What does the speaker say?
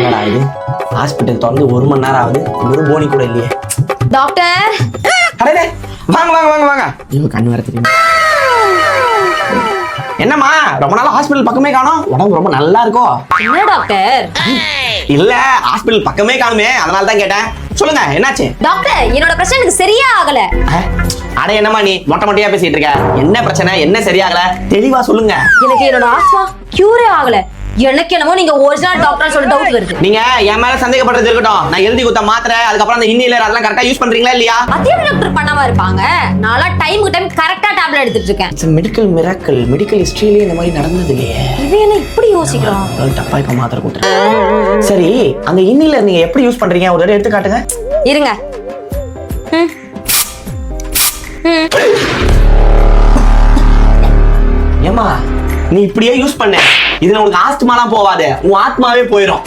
என்னடா இது ஹாஸ்பிட்டல் திறந்து 1 மணி நேரம் ஆகுது, ஒரு போனி கூட இல்லையே. டாக்டர் அடடே, வாங்க வாங்க வாங்க வாங்க. இவங்க கண்ணு வர தெரியும். என்னம்மா ரொம்ப நாள் ஹாஸ்பிட்டல் பக்கமே காணோம், உடம்பு ரொம்ப நல்லா இருக்கோ? என்ன டாக்டர்? இல்ல ஹாஸ்பிட்டல் பக்கமே காணுமே, அதனால தான் கேட்டேன். சொல்லுங்க என்னாச்சு? டாக்டர் என்னோட பிரச்சனை எனக்கு சரியா ஆகல. அட என்னம்மா நீ மொட்டை மொட்டையா பேசிட்டு இருக்க? என்ன பிரச்சனை, என்ன சரியாகல, தெளிவா சொல்லுங்க. எனக்கு என்னோட ஆஸ்மா கியூரே ஆகல. எனக்கு என்னமோ நீங்க ஒரிஜினல் டாக்டர் சொல்ல டவுட் வருது. நீங்க என் மேல சந்தேகப்படுறது இருக்கட்டும், நான் எழுதி கொடுத்த மாத்திரை அதுக்கப்புறம் அந்த இன்னிலர் அதெல்லாம் கரெக்டா யூஸ் பண்றீங்களா இல்லையா? அதே டாக்டர் பண்ணாம இருப்பாங்க. நாளா டைமுக்கு டைம் கரெக்டா டேப்லெட் எடுத்துட்டு இருக்கேன். It's medical miracle. மெடிக்கல் ஹிஸ்டரியிலே இந்த மாதிரி நடந்தது இல்லையே. இவன் என்ன இப்படி யோசிக்கிறான்? தப்பா இப்ப மாத்திரை கொடுத்துறேன். சரி அந்த இன்னிலர் நீங்க எப்படி யூஸ் பண்றீங்க, ஒரு தடவை எடுத்து காட்டுங்க. இருங்க. ஏமா நீ இப்படியே யூஸ் பண்ண, இதுல உனக்கு ஆஸ்துமாலாம் போவாது, உன் ஆத்மாவே போயிடும்.